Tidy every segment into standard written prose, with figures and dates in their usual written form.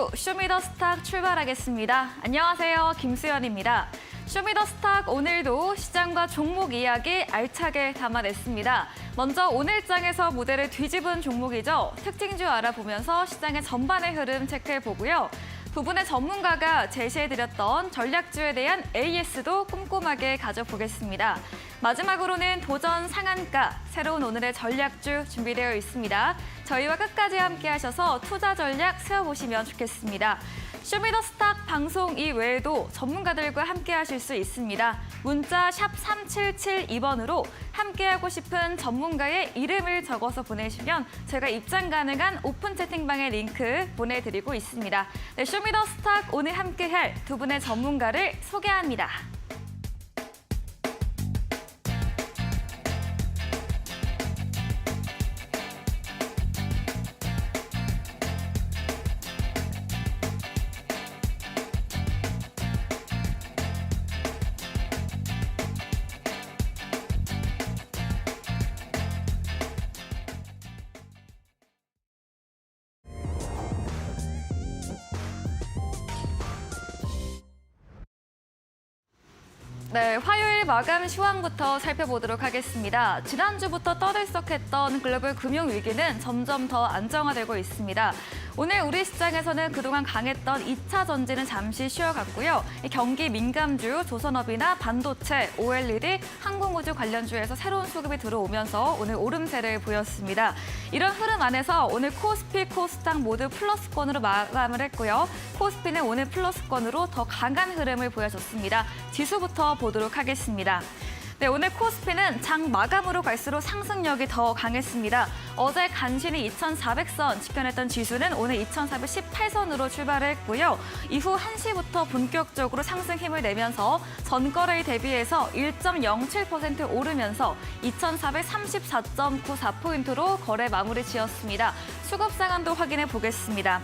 오늘도 쇼미더스탁 출발하겠습니다. 안녕하세요, 김수연입니다. 쇼미더스탁 오늘도 시장과 종목 이야기 알차게 담아냈습니다. 먼저 오늘장에서 무대를 뒤집은 종목이죠. 특징주 알아보면서 시장의 전반의 흐름 체크해보고요. 두 분의 전문가가 제시해드렸던 전략주에 대한 AS도 꼼꼼하게 가져보겠습니다. 마지막으로는 도전 상한가, 새로운 오늘의 전략주 준비되어 있습니다. 저희와 끝까지 함께 하셔서 투자 전략 세워보시면 좋겠습니다. 쇼미더스탁 방송 이외에도 전문가들과 함께 하실 수 있습니다. 문자 샵 3772번으로 함께하고 싶은 전문가의 이름을 적어서 보내시면 제가 입장 가능한 오픈 채팅방의 링크 보내드리고 있습니다. 네, 쇼미더스탁 오늘 함께할 두 분의 전문가를 소개합니다. 네, 화요일 마감 시황부터 살펴보도록 하겠습니다. 지난주부터 떠들썩했던 글로벌 금융위기는 점점 더 안정화되고 있습니다. 오늘 우리 시장에서는 그동안 강했던 2차 전지는 잠시 쉬어갔고요. 경기 민감주, 조선업이나 반도체, OLED, 항공우주 관련주에서 새로운 수급이 들어오면서 오늘 오름세를 보였습니다. 이런 흐름 안에서 오늘 코스피, 코스닥 모두 플러스권으로 마감을 했고요. 코스피는 오늘 플러스권으로 더 강한 흐름을 보여줬습니다. 지수부터 보도록 하겠습니다. 네, 오늘 코스피는 장 마감으로 갈수록 상승력이 더 강했습니다. 어제 간신히 2,400선 지켜냈던 지수는 오늘 2,418선으로 출발을 했고요. 이후 1시부터 본격적으로 상승 힘을 내면서 전거래일 대비해서 1.07% 오르면서 2,434.94포인트로 거래 마무리 지었습니다. 수급 상한도 확인해 보겠습니다.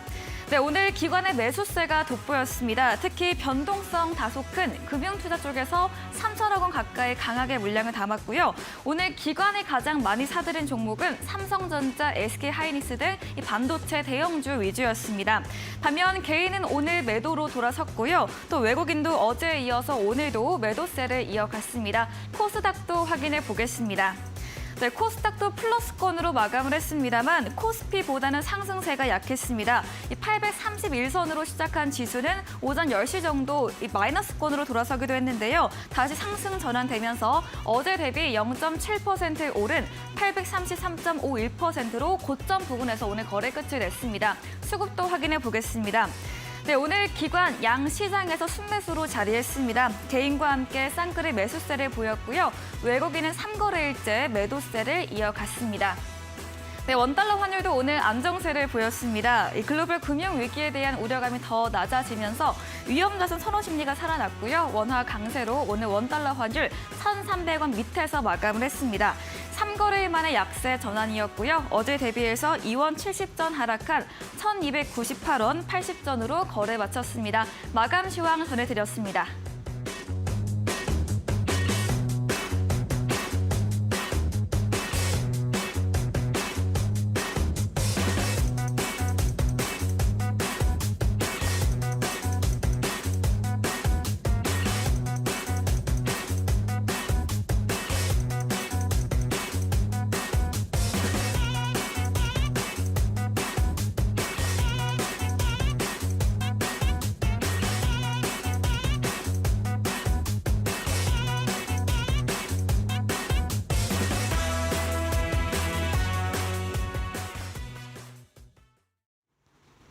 네, 오늘 기관의 매수세가 돋보였습니다. 특히 변동성 다소 큰 금융투자 쪽에서 3천억 원 가까이 강하게 물량을 담았고요. 오늘 기관이 가장 많이 사들인 종목은 삼성전자, SK하이닉스 등 이 반도체 대형주 위주였습니다. 반면 개인은 오늘 매도로 돌아섰고요. 또 외국인도 어제에 이어서 오늘도 매도세를 이어갔습니다. 코스닥도 확인해 보겠습니다. 네, 코스닥도 플러스권으로 마감을 했습니다만 코스피보다는 상승세가 약했습니다. 831선으로 시작한 지수는 오전 10시 정도 마이너스권으로 돌아서기도 했는데요. 다시 상승 전환되면서 어제 대비 0.7% 오른 833.51%로 고점 부근에서 오늘 거래 끝을 냈습니다. 수급도 확인해 보겠습니다. 네, 오늘 기관 양시장에서 순매수로 자리했습니다. 개인과 함께 쌍끌이 매수세를 보였고요. 외국인은 3거래일째 매도세를 이어갔습니다. 네, 원달러 환율도 오늘 안정세를 보였습니다. 이 글로벌 금융 위기에 대한 우려감이 더 낮아지면서 위험자산 선호 심리가 살아났고요. 원화 강세로 오늘 원달러 환율 1,300원 밑에서 마감을 했습니다. 3거래일 만에 약세 전환이었고요. 어제 대비해서 2원 70전 하락한 1,298원 80전으로 거래 마쳤습니다. 마감 시황 전해드렸습니다.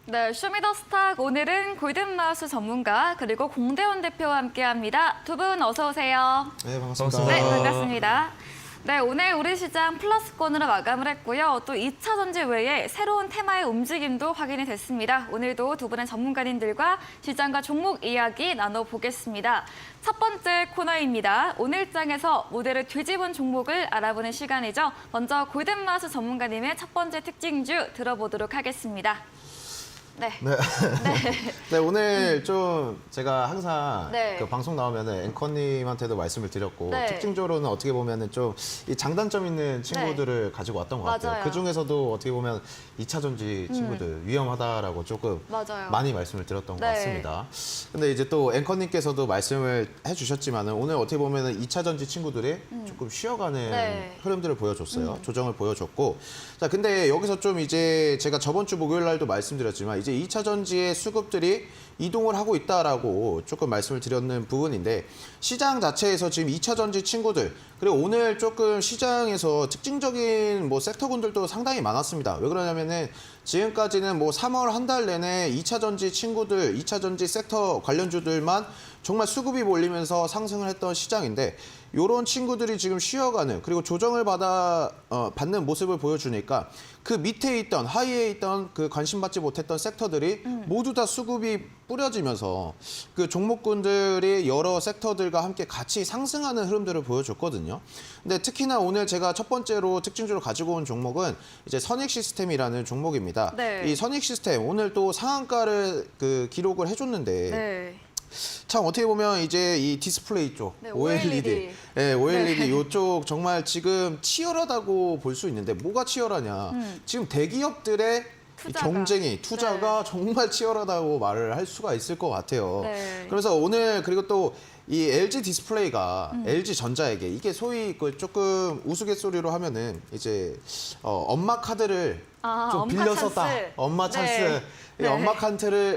네, 쇼미더스탁 오늘은 골든마우스 전문가 그리고 공대원 대표와 함께합니다. 두 분 어서 오세요. 네, 반갑습니다. 네, 반갑습니다. 네, 오늘 우리 시장 플러스권으로 마감을 했고요. 또 2차 전지 외에 새로운 테마의 움직임도 확인이 됐습니다. 오늘도 두 분의 전문가님들과 시장과 종목 이야기 나눠보겠습니다. 첫 번째 코너입니다. 오늘장에서 모델을 뒤집은 종목을 알아보는 시간이죠. 먼저 골든마우스 전문가님의 첫 번째 특징주 들어보도록 하겠습니다. 네. 네. 네, 오늘 좀 제가 항상 네. 그 방송 나오면은 앵커님한테도 말씀을 드렸고 네. 특징적으로는 어떻게 보면은 좀 이 장단점 있는 친구들을 가지고 왔던 것 같아요. 맞아요. 그 중에서도 어떻게 보면 2차 전지 친구들 위험하다라고 조금 맞아요. 많이 말씀을 드렸던 것 네. 같습니다. 근데 이제 또 앵커님께서도 말씀을 해주셨지만은 오늘 어떻게 보면은 2차 전지 친구들이 조금 쉬어가는 네. 흐름들을 보여줬어요. 조정을 보여줬고. 자, 근데 여기서 좀 이제 제가 저번 주 목요일 날도 말씀드렸지만 이제 2차 전지의 수급들이 이동을 하고 있다라고 조금 말씀을 드렸는 부분인데 시장 자체에서 지금 2차 전지 친구들 그리고 오늘 조금 시장에서 특징적인 뭐 섹터군들도 상당히 많았습니다. 왜 그러냐면은 지금까지는 뭐 3월 한 달 내내 2차 전지 친구들, 2차 전지 섹터 관련주들만 정말 수급이 몰리면서 상승을 했던 시장인데 이런 친구들이 지금 쉬어가는 그리고 조정을 받는 모습을 보여주니까 그 밑에 있던 하이에 있던 그 관심받지 못했던 섹터들이 모두 다 수급이 뿌려지면서 그 종목군들이 여러 섹터들과 함께 같이 상승하는 흐름들을 보여줬거든요. 근데 특히나 오늘 제가 첫 번째로 특징적으로 가지고 온 종목은 이제 선익 시스템이라는 종목입니다. 네. 이 선익 시스템 오늘 또 상한가를 그 기록을 해줬는데 네. 참 어떻게 보면 이제 이 디스플레이 쪽, 네, OLED, 네, OLED 이쪽 정말 지금 치열하다고 볼 수 있는데 뭐가 치열하냐? 지금 대기업들의 이 투자가. 경쟁이, 투자가 정말 치열하다고 말을 할 수가 있을 것 같아요. 네. 그래서 오늘 그리고 또 이 LG 디스플레이가 LG 전자에게 이게 소위 그 조금 우스갯소리로 하면은 이제 엄마 카드를 좀 엄마 빌려 찬스. 썼다. 엄마 찬스. 네. 네.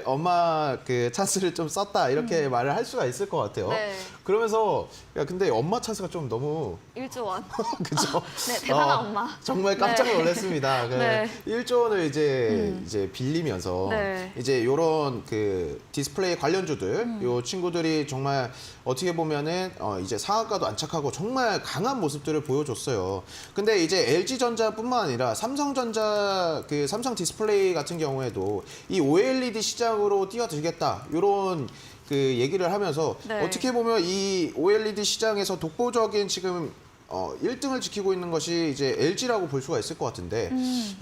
엄마 그 찬스를 좀 썼다 이렇게 말을 할 수가 있을 것 같아요. 네. 그러면서 야 근데 엄마 찬스가 좀 너무 1조 원. 그죠? 네, 대단한 엄마. 정말 깜짝 네. 놀랐습니다. 그 네. 1조 원을 이제 빌리면서 네. 이제 요런 그 디스플레이 관련주들 요 친구들이 정말 어떻게 보면은 이제 상한가도 안착하고 정말 강한 모습들을 보여줬어요. 근데 이제 LG전자뿐만 아니라 삼성전자 그 삼성 디스플레이 같은 경우에도 이 OLED 시장으로 뛰어들겠다. 요런 그 얘기를 하면서 네. 어떻게 보면 이 OLED 시장에서 독보적인 지금 1등을 지키고 있는 것이 이제 LG라고 볼 수가 있을 것 같은데,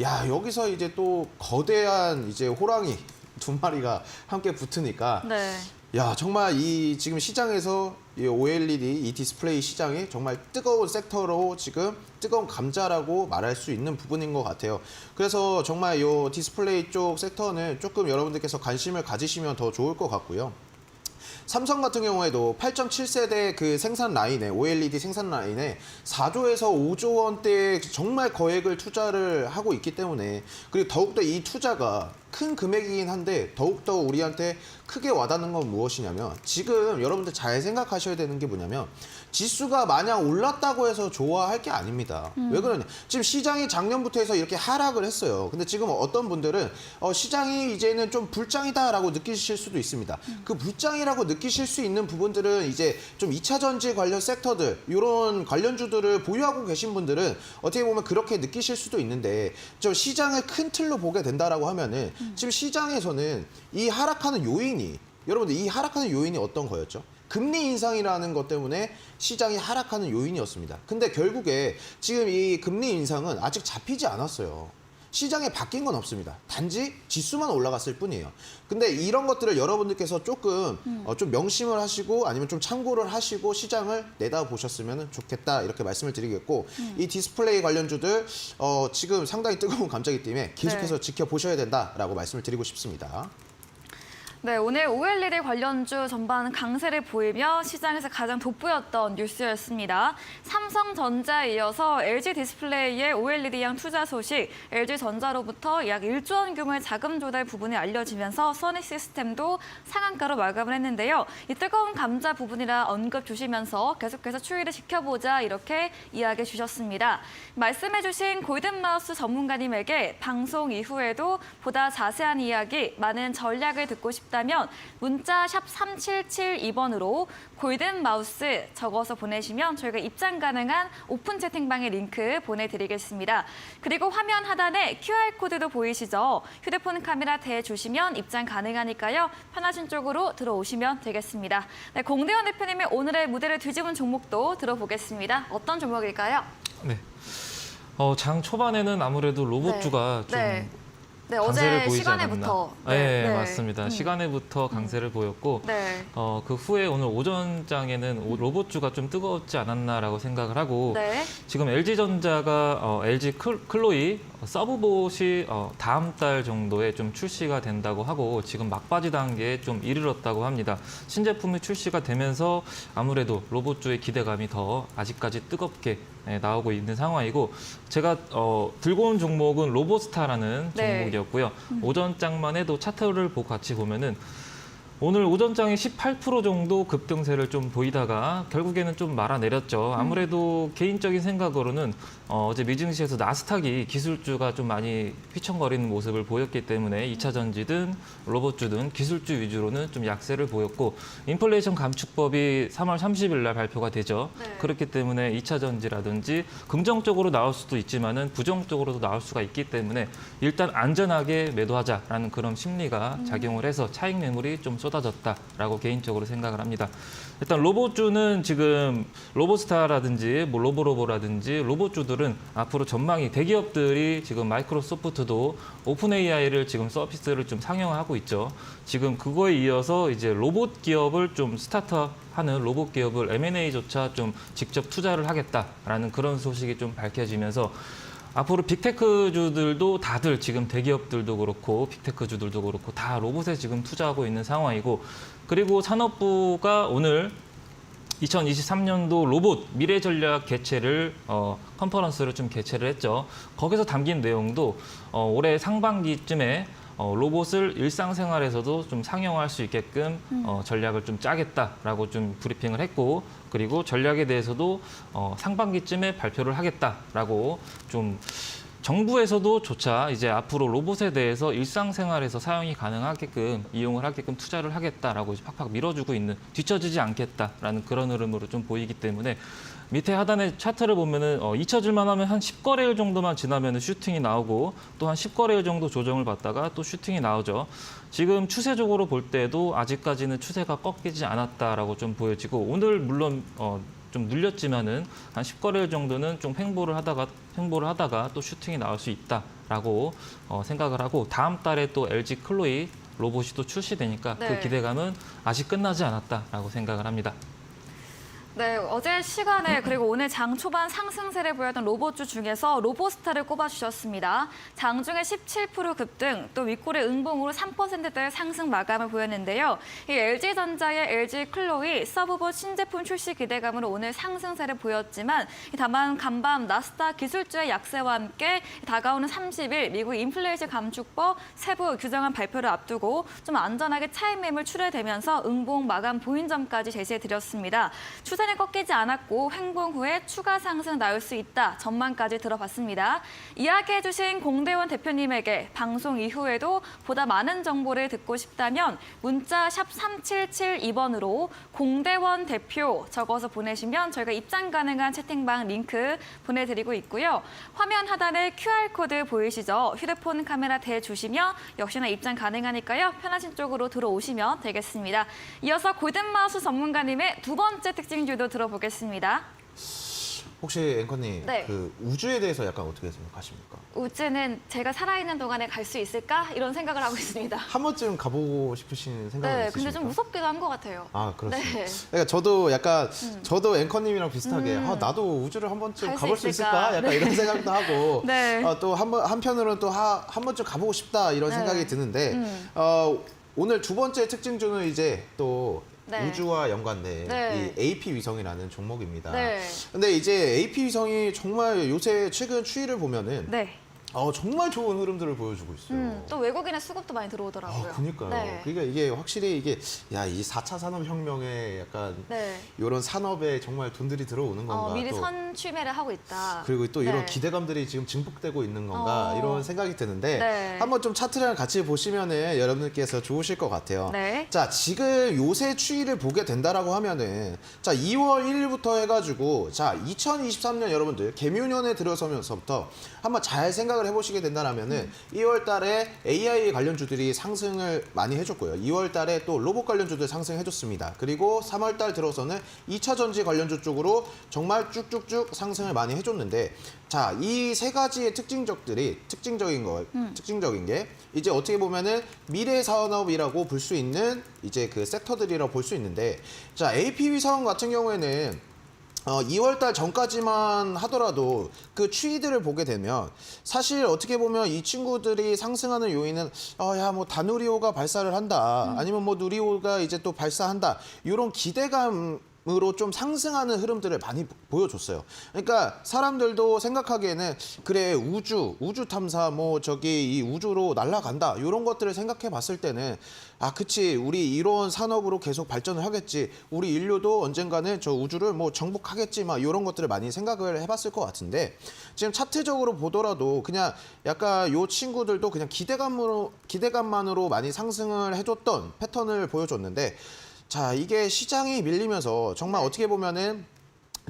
야 여기서 이제 또 거대한 이제 호랑이 두 마리가 함께 붙으니까, 네. 야 정말 이 지금 시장에서 이 OLED 이 디스플레이 시장이 정말 뜨거운 섹터로 지금 뜨거운 감자라고 말할 수 있는 부분인 것 같아요. 그래서 정말 이 디스플레이 쪽 섹터는 조금 여러분들께서 관심을 가지시면 더 좋을 것 같고요. 삼성 같은 경우에도 8.7세대 그 생산 라인에 OLED 생산 라인에 4조에서 5조 원대의 정말 거액을 투자를 하고 있기 때문에 그리고 더욱더 이 투자가 큰 금액이긴 한데 더욱더 우리한테 크게 와닿는 건 무엇이냐면 지금 여러분들 잘 생각하셔야 되는 게 뭐냐면 지수가 마냥 올랐다고 해서 좋아할 게 아닙니다. 왜 그러냐? 지금 시장이 작년부터 해서 이렇게 하락을 했어요. 근데 지금 어떤 분들은 시장이 이제는 좀 불장이다라고 느끼실 수도 있습니다. 그 불장이라고 느끼실 수 있는 부분들은 이제 좀 2차 전지 관련 섹터들 이런 관련주들을 보유하고 계신 분들은 어떻게 보면 그렇게 느끼실 수도 있는데 저 시장을 큰 틀로 보게 된다라고 하면은 지금 시장에서는 이 하락하는 요인이 여러분들 이 하락하는 요인이 어떤 거였죠? 금리 인상이라는 것 때문에 시장이 하락하는 요인이었습니다. 근데 결국에 지금 이 금리 인상은 아직 잡히지 않았어요. 시장에 바뀐 건 없습니다. 단지 지수만 올라갔을 뿐이에요. 근데 이런 것들을 여러분들께서 조금 좀 명심을 하시고 아니면 좀 참고를 하시고 시장을 내다보셨으면 좋겠다 이렇게 말씀을 드리겠고 이 디스플레이 관련주들 지금 상당히 뜨거운 감자이기 때문에 계속해서 네. 지켜보셔야 된다라고 말씀을 드리고 싶습니다. 네, 오늘 OLED 관련주 전반 강세를 보이며 시장에서 가장 돋보였던 뉴스였습니다. 삼성전자에 이어서 LG 디스플레이의 OLED형 투자 소식, LG전자로부터 약 1조 원 규모의 자금 조달 부분이 알려지면서 선익 시스템도 상한가로 마감을 했는데요. 이 뜨거운 감자 부분이라 언급 주시면서 계속해서 추이를 지켜보자 이렇게 이야기해 주셨습니다. 말씀해 주신 골든마우스 전문가님에게 방송 이후에도 보다 자세한 이야기, 많은 전략을 듣고 싶다면 문자 샵 3772번으로 골든마우스 적어서 보내시면 저희가 입장 가능한 오픈 채팅방의 링크 보내드리겠습니다. 그리고 화면 하단에 QR코드도 보이시죠? 휴대폰 카메라 대주시면 입장 가능하니까요. 편하신 쪽으로 들어오시면 되겠습니다. 네, 공대현 대표님의 오늘의 무대를 뒤집은 종목도 들어보겠습니다. 어떤 종목일까요? 네. 장 초반에는 아무래도 로봇주가 네. 네, 강세를 어제 보이지 시간에부터. 않았나. 네, 맞습니다. 시간에부터 강세를 보였고 네. 그 후에 오늘 오전장에는 로봇주가 좀 뜨겁지 않았나라고 생각을 하고 네. 지금 LG전자가 LG 클로이 서브봇이 다음 달 정도에 좀 출시가 된다고 하고 지금 막바지 단계에 좀 이르렀다고 합니다. 신제품이 출시가 되면서 아무래도 로봇주의 기대감이 더 아직까지 뜨겁게 나오고 있는 상황이고 제가 들고 온 종목은 로보스타라는 네. 종목이었고요. 오전장만 해도 차트를 보고 같이 보면은 오늘 오전장에 18% 정도 급등세를 좀 보이다가 결국에는 좀 말아내렸죠. 아무래도 개인적인 생각으로는 어제 미증시에서 나스닥이 기술주가 좀 많이 휘청거리는 모습을 보였기 때문에 2차 전지든 로봇주든 기술주 위주로는 좀 약세를 보였고 인플레이션 감축법이 3월 30일 날 발표가 되죠. 네. 그렇기 때문에 2차 전지라든지 긍정적으로 나올 수도 있지만은 부정적으로도 나올 수가 있기 때문에 일단 안전하게 매도하자라는 그런 심리가 작용을 해서 차익 매물이 좀 쏟아졌다라고 개인적으로 생각을 합니다. 일단 로봇주는 지금 로보스타라든지 뭐 로보라든지 로봇주들은 앞으로 전망이 대기업들이 지금 마이크로소프트도 오픈 AI를 지금 서비스를 좀 상용화하고 있죠. 지금 그거에 이어서 이제 로봇 기업을 좀 스타트업하는 로봇 기업을 M&A조차 좀 직접 투자를 하겠다라는 그런 소식이 좀 밝혀지면서 앞으로 빅테크주들도 다들 지금 대기업들도 그렇고 빅테크주들도 그렇고 다 로봇에 지금 투자하고 있는 상황이고 그리고 산업부가 오늘 2023년도 로봇 미래 전략 개최를 컨퍼런스를 좀 개최를 했죠. 거기서 담긴 내용도 올해 상반기쯤에 로봇을 일상생활에서도 좀 상용화할 수 있게끔 전략을 좀 짜겠다라고 좀 브리핑을 했고 그리고 전략에 대해서도 상반기쯤에 발표를 하겠다라고 좀 정부에서도 조차 이제 앞으로 로봇에 대해서 일상생활에서 사용이 가능하게끔 이용을 하게끔 투자를 하겠다라고 이제 팍팍 밀어주고 있는 뒤처지지 않겠다라는 그런 흐름으로 좀 보이기 때문에 밑에 하단에 차트를 보면은 잊혀질만 하면 한 10거래일 정도만 지나면 슈팅이 나오고 또 한 10거래일 정도 조정을 받다가 또 슈팅이 나오죠. 지금 추세적으로 볼 때도 아직까지는 추세가 꺾이지 않았다라고 좀 보여지고 오늘 물론 좀 눌렸지만은 한 10거래일 정도는 좀 횡보를 하다가 또 슈팅이 나올 수 있다라고 생각을 하고 다음 달에 또 LG 클로이 로봇이 또 출시되니까 네. 그 기대감은 아직 끝나지 않았다라고 생각을 합니다. 네, 어제 시간에 그리고 오늘 장 초반 상승세를 보였던 로봇주 중에서 로보스타를 꼽아주셨습니다. 장중에 17% 급등, 또 윗골의 응봉으로 3%대 상승 마감을 보였는데요. 이 LG전자의 LG 클로이 서브봇 신제품 출시 기대감으로 오늘 상승세를 보였지만 다만 간밤 나스닥 기술주의 약세와 함께 다가오는 30일 미국 인플레이션 감축법 세부 규정안 발표를 앞두고 좀 안전하게 차익 매물 출회되면서 응봉 마감 보인 점까지 제시해드렸습니다. 추세는 꺾이지 않았고 횡봉 후에 추가 상승 나올 수 있다 전망까지 들어봤습니다. 이야기해주신 공대원 대표님에게 방송 이후에도 보다 많은 정보를 듣고 싶다면 문자 샵 3772번으로 공대원 대표 적어서 보내시면 저희가 입장 가능한 채팅방 링크 보내드리고 있고요. 화면 하단에 QR코드 보이시죠? 휴대폰 카메라 대주시면 역시나 입장 가능하니까요. 편하신 쪽으로 들어오시면 되겠습니다. 이어서 골든마우스 전문가님의 두 번째 특징주도 들어보겠습니다. 혹시 앵커님 네. 그 우주에 대해서 약간 어떻게 생각하십니까? 우주는 제가 살아있는 동안에 갈 수 있을까? 이런 생각을 하고 있습니다. 한 번쯤 가보고 싶으신 생각은 네, 있으십니까? 근데 좀 무섭기도 한 것 같아요. 아, 그렇습니다. 네. 그러니까 저도 약간 저도 앵커님이랑 비슷하게 나도 우주를 한 번쯤 갈수 가볼 수 있을까? 있을까? 약간 네. 이런 생각도 하고 네. 또 한편으로는 또 한 번쯤 가보고 싶다 이런 네. 생각이 드는데 오늘 두 번째 특징주는 이제 또 네. 우주와 연관된 네. 이 AP 위성이라는 종목입니다. 네. 근데 이제 AP 위성이 정말 요새 최근 추이를 보면은 네. 정말 좋은 흐름들을 보여주고 있어요. 또 외국인의 수급도 많이 들어오더라고요. 그러니까요. 네. 그러니까 이게 확실히 이 4차 산업혁명에 약간 네. 이런 산업에 정말 돈들이 들어오는 건가. 미리 또 선취매를 하고 있다. 그리고 또 이런 네. 기대감들이 지금 증폭되고 있는 건가 이런 생각이 드는데 네. 한번 좀 차트랑 같이 보시면은 여러분들께서 좋으실 것 같아요. 네. 자, 지금 요새 추이를 보게 된다라고 하면은 자, 2월 1일부터 해가지고 자, 2023년 여러분들 개묘년에 들어서면서부터 한번 잘 생각을 생각을 해보시게 된다면은 2월 달에 AI 관련주들이 상승을 많이 해줬고요. 2월 달에 또 로봇 관련주들 상승해줬습니다. 그리고 3월 달 들어서는 2차 전지 관련주 쪽으로 정말 쭉쭉쭉 상승을 많이 해줬는데 자, 이 세 가지의 특징적인 게 이제 어떻게 보면은 미래 산업이라고 볼 수 있는 이제 그 섹터들이라고 볼 수 있는데 자, AP위성 같은 경우에는 2월 달 전까지만 하더라도 그 추이들을 보게 되면 사실 어떻게 보면 이 친구들이 상승하는 요인은 야, 뭐 다누리호가 발사를 한다. 아니면 뭐 누리호가 이제 또 발사한다. 이런 기대감으로 좀 상승하는 흐름들을 많이 보여줬어요. 그러니까 사람들도 생각하기에는 그래 우주 탐사 뭐 저기 이 우주로 날아간다 이런 것들을 생각해 봤을 때는 아 그치 우리 이런 산업으로 계속 발전을 하겠지 우리 인류도 언젠가는 저 우주를 뭐 정복하겠지 막 이런 것들을 많이 생각을 해봤을 것 같은데 지금 차트적으로 보더라도 그냥 약간 요 친구들도 그냥 기대감만으로 많이 상승을 해줬던 패턴을 보여줬는데 자 이게 시장이 밀리면서 정말 어떻게 보면은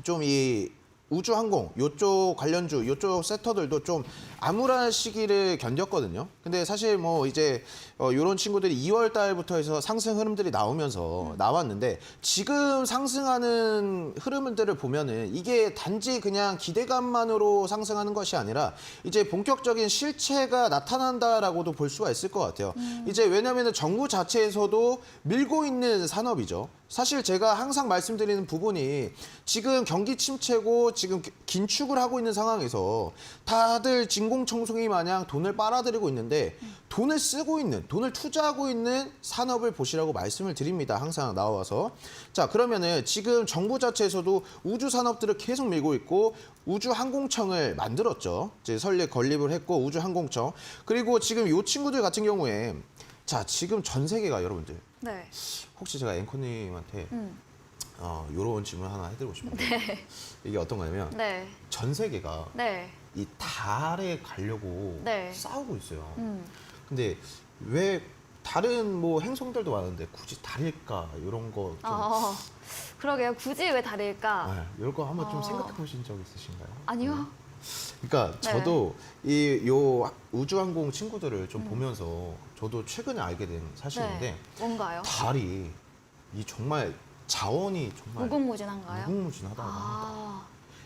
좀 이 우주항공 요쪽 관련주 요쪽 섹터들도 좀 암울한 시기를 견뎠거든요. 근데 사실 뭐 이제 요런 친구들이 2월 달부터 해서 상승 흐름들이 나왔는데 지금 상승하는 흐름들을 보면은 이게 단지 그냥 기대감만으로 상승하는 것이 아니라 이제 본격적인 실체가 나타난다라고도 볼 수가 있을 것 같아요. 이제 왜냐면은 정부 자체에서도 밀고 있는 산업이죠. 사실 제가 항상 말씀드리는 부분이 지금 경기 침체고 지금 긴축을 하고 있는 상황에서 다들 진공청소기 마냥 돈을 빨아들이고 있는데 돈을 쓰고 있는, 돈을 투자하고 있는 산업을 보시라고 말씀을 드립니다. 항상 나와서. 자, 그러면은 지금 정부 자체에서도 우주 산업들을 계속 밀고 있고 우주항공청을 만들었죠. 이제 건립을 했고 우주항공청. 그리고 지금 이 친구들 같은 경우에 자, 지금 전 세계가 여러분들 네. 혹시 제가 앵커님한테 요런 질문 하나 해드리고 싶은데 네. 이게 어떤 거냐면 네. 전 세계가 네. 이 달에 가려고 네. 싸우고 있어요. 근데 왜 다른 뭐 행성들도 많은데 굳이 달일까 이런 거 좀 그러게요. 굳이 왜 다를까? 이런 거 한번 좀 생각해 보신 적 있으신가요? 아니요. 그러니까 네. 저도 요 우주항공 친구들을 좀 보면서 저도 최근에 알게 된 사실인데 네. 뭔가요? 달이 이 정말 자원이 정말 무궁무진한가요? 무궁무진하다고 합니다. 아,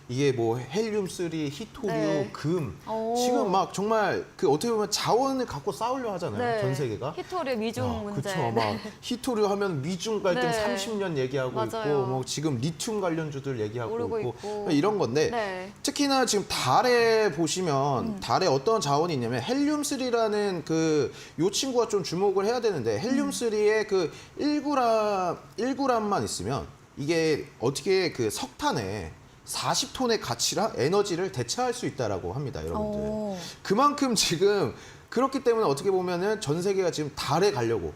이게 뭐 헬륨-3, 히토류, 네. 금 오. 지금 막 정말 그 어떻게 보면 자원을 갖고 싸우려 하잖아요. 네. 전 세계가. 히토류 미중 문제. 그렇죠. 막 히토류 하면 미중 갈등 네. 30년 얘기하고 맞아요. 있고 뭐 지금 리튬 관련주들 얘기하고 오르고 있고 있고. 이런 건데 네. 특히나 지금 달에 보시면 달에 어떤 자원이 있냐면 헬륨3라는 그 요 친구가 좀 주목을 해야 되는데 헬륨3의 그 1g만 있으면 이게 어떻게 그 석탄에 40톤의 가치랑 에너지를 대체할 수 있다라고 합니다, 여러분들. 오. 그만큼 지금 그렇기 때문에 어떻게 보면은 전 세계가 지금 달에 가려고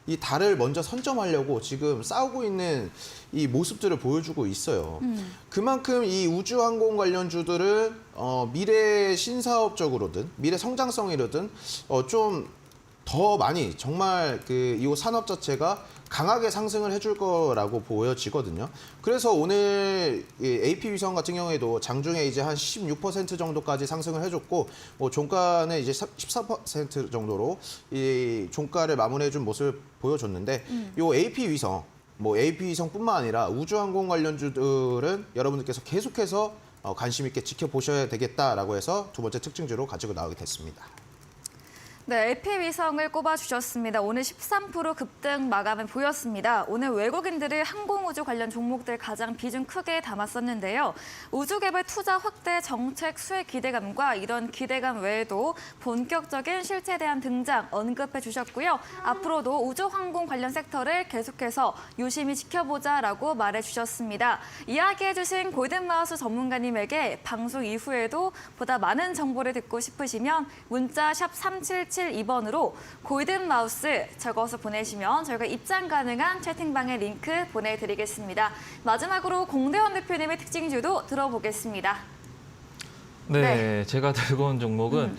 이 달을 먼저 선점하려고 지금 싸우고 있는 이 모습들을 보여주고 있어요. 그만큼 이 우주항공 관련주들은 미래 신사업적으로든 미래 성장성이로든 좀 더 많이 정말 그 이 산업 자체가 강하게 상승을 해줄 거라고 보여지거든요. 그래서 오늘 이 AP위성 같은 경우에도 장중에 이제 한 16% 정도까지 상승을 해줬고, 뭐 종가는 이제 14% 정도로 이 종가를 마무리해준 모습을 보여줬는데, 요 AP위성, 뭐 AP위성뿐만 아니라 우주항공 관련주들은 여러분들께서 계속해서 관심 있게 지켜보셔야 되겠다라고 해서 두 번째 특징주로 가지고 나오게 됐습니다. 네, AP위성을 꼽아주셨습니다. 오늘 13% 급등 마감을 보였습니다. 오늘 외국인들이 항공우주 관련 종목들 가장 비중 크게 담았었는데요. 우주개발 투자 확대 정책 수혜 기대감과 이런 기대감 외에도 본격적인 실체에 대한 등장 언급해 주셨고요. 앞으로도 우주항공 관련 섹터를 계속해서 유심히 지켜보자라고 말해 주셨습니다. 이야기해 주신 골든마우스 전문가님에게 방송 이후에도 보다 많은 정보를 듣고 싶으시면 문자 샵 3772번으로 골든마우스 적어서 보내시면 저희가 입장 가능한 채팅방의 링크 보내드리겠습니다. 마지막으로 공대원 대표님의 특징주도 들어보겠습니다. 네, 네. 제가 들고 온 종목은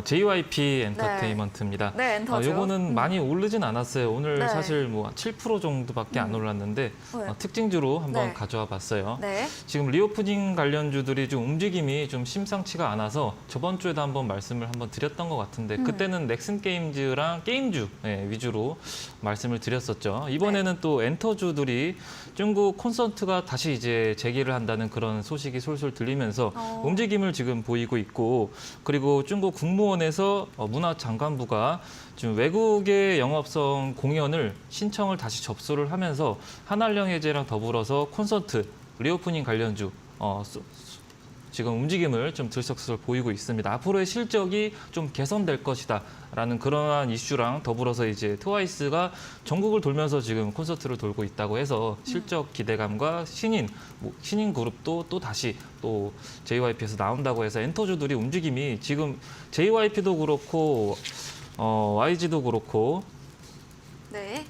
JYP 엔터테인먼트입니다. 네, 엔터죠. 요거는 많이 오르진 않았어요. 오늘 네. 사실 뭐 7% 정도밖에 안 올랐는데 네. 특징주로 한번 네. 가져와 봤어요. 네. 지금 리오프닝 관련주들이 좀 움직임이 좀 심상치가 않아서 저번 주에도 한번 말씀을 한번 드렸던 것 같은데 그때는 넥슨 게임즈랑 게임주 위주로 말씀을 드렸었죠. 이번에는 또 엔터주들이 중국 콘서트가 다시 이제 재개를 한다는 그런 소식이 솔솔 들리면서 움직임을 지금 보이고 있고, 그리고 중국 국무원에서 문화장관부가 지금 외국의 영업성 공연을 신청을 다시 접수를 하면서 한한령 해제랑 더불어서 콘서트, 리오프닝 관련주 지금 움직임을 좀 들썩들썩 보이고 있습니다. 앞으로의 실적이 좀 개선될 것이다라는 그러한 이슈랑 더불어서 이제 트와이스가 전국을 돌면서 지금 콘서트를 돌고 있다고 해서 실적 기대감과 신인 그룹도 또 다시 또 JYP에서 나온다고 해서 엔터주들이 움직임이 지금 JYP도 그렇고 YG도 그렇고 네.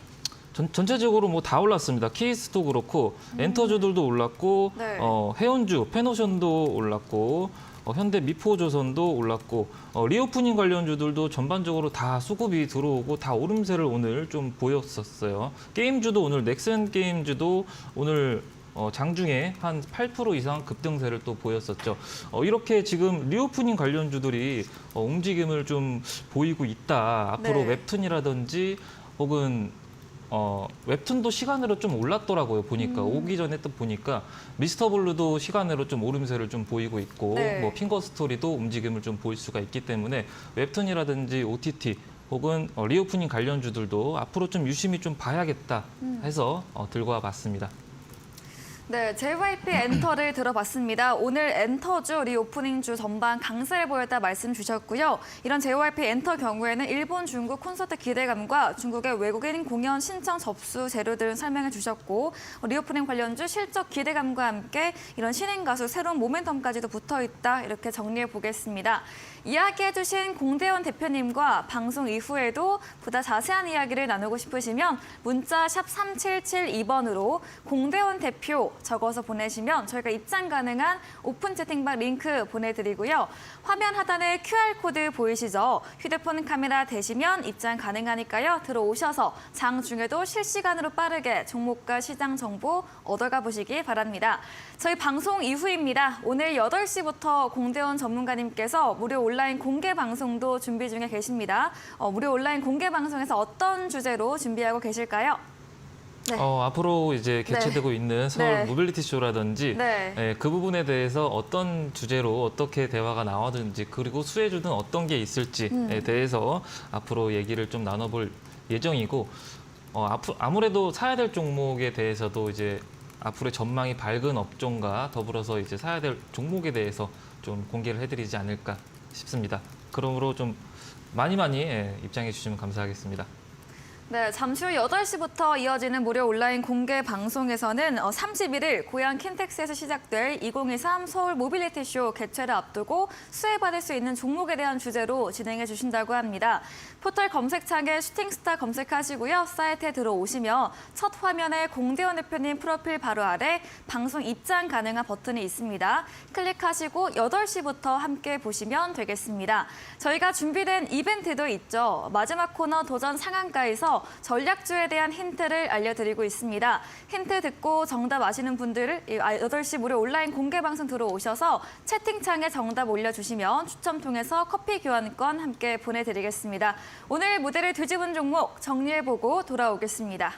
전체적으로 뭐 다 올랐습니다. 케이스도 그렇고 엔터주들도 올랐고 네. 해운주, 페노션도 올랐고 현대 미포조선도 올랐고 리오프닝 관련주들도 전반적으로 다 수급이 들어오고 다 오름세를 오늘 좀 보였었어요. 게임주도 오늘 넥슨 게임주도 오늘 장중에 한 8% 이상 급등세를 또 보였었죠. 이렇게 지금 리오프닝 관련주들이 움직임을 좀 보이고 있다. 앞으로 네. 웹툰이라든지 혹은 웹툰도 시간으로 좀 올랐더라고요. 보니까 오기 전에 또 보니까 미스터블루도 시간으로 좀 오름세를 좀 보이고 있고 네. 뭐 핑거스토리도 움직임을 좀 보일 수가 있기 때문에 웹툰이라든지 OTT 혹은 리오프닝 관련주들도 앞으로 좀 유심히 좀 봐야겠다 해서 들고 와봤습니다. 네, JYP 엔터를 들어봤습니다. 오늘 엔터주, 리오프닝주 전반 강세를 보였다 말씀 주셨고요. 이런 JYP 엔터 경우에는 일본, 중국 콘서트 기대감과 중국의 외국인 공연 신청 접수 재료들은 설명해 주셨고, 리오프닝 관련주 실적 기대감과 함께 이런 신인 가수 새로운 모멘텀까지도 붙어 있다, 이렇게 정리해 보겠습니다. 이야기해 주신 공대원 대표님과 방송 이후에도 보다 자세한 이야기를 나누고 싶으시면 문자 샵 3772번으로 공대원 대표 적어서 보내시면 저희가 입장 가능한 오픈 채팅방 링크 보내드리고요. 화면 하단에 QR코드 보이시죠? 휴대폰 카메라 대시면 입장 가능하니까요. 들어오셔서 장 중에도 실시간으로 빠르게 종목과 시장 정보 얻어가 보시기 바랍니다. 저희 방송 이후입니다. 오늘 8시부터 공대원 전문가님께서 무료 온라인 공개 방송도 준비 중에 계십니다. 무료 온라인 공개 방송에서 어떤 주제로 준비하고 계실까요? 네. 앞으로 이제 개최되고 있는 서울 네. 모빌리티 쇼라든지 네. 그 부분에 대해서 어떤 주제로 어떻게 대화가 나와든지 그리고 수혜주는 어떤 게 있을지에 대해서 앞으로 얘기를 좀 나눠볼 예정이고 아무래도 사야 될 종목에 대해서도 이제 앞으로의 전망이 밝은 업종과 더불어서 이제 사야 될 종목에 대해서 좀 공개를 해드리지 않을까 싶습니다. 그러므로 좀 많이 입장해 주시면 감사하겠습니다. 네, 잠시 후 8시부터 이어지는 무료 온라인 공개 방송에서는 31일 고양 킨텍스에서 시작될 2023 서울 모빌리티 쇼 개최를 앞두고 수혜받을 수 있는 종목에 대한 주제로 진행해 주신다고 합니다. 포털 검색창에 슈팅스타 검색하시고요. 사이트에 들어오시면 첫 화면에 공대원 대표님 프로필 바로 아래 방송 입장 가능한 버튼이 있습니다. 클릭하시고 8시부터 함께 보시면 되겠습니다. 저희가 준비된 이벤트도 있죠. 마지막 코너 도전 상한가에서 전략주에 대한 힌트를 알려드리고 있습니다. 힌트 듣고 정답 아시는 분들을 8시 무료 온라인 공개 방송 들어오셔서 채팅창에 정답 올려주시면 추첨 통해서 커피 교환권 함께 보내드리겠습니다. 오늘 무대를 뒤집은 종목 정리해보고 돌아오겠습니다.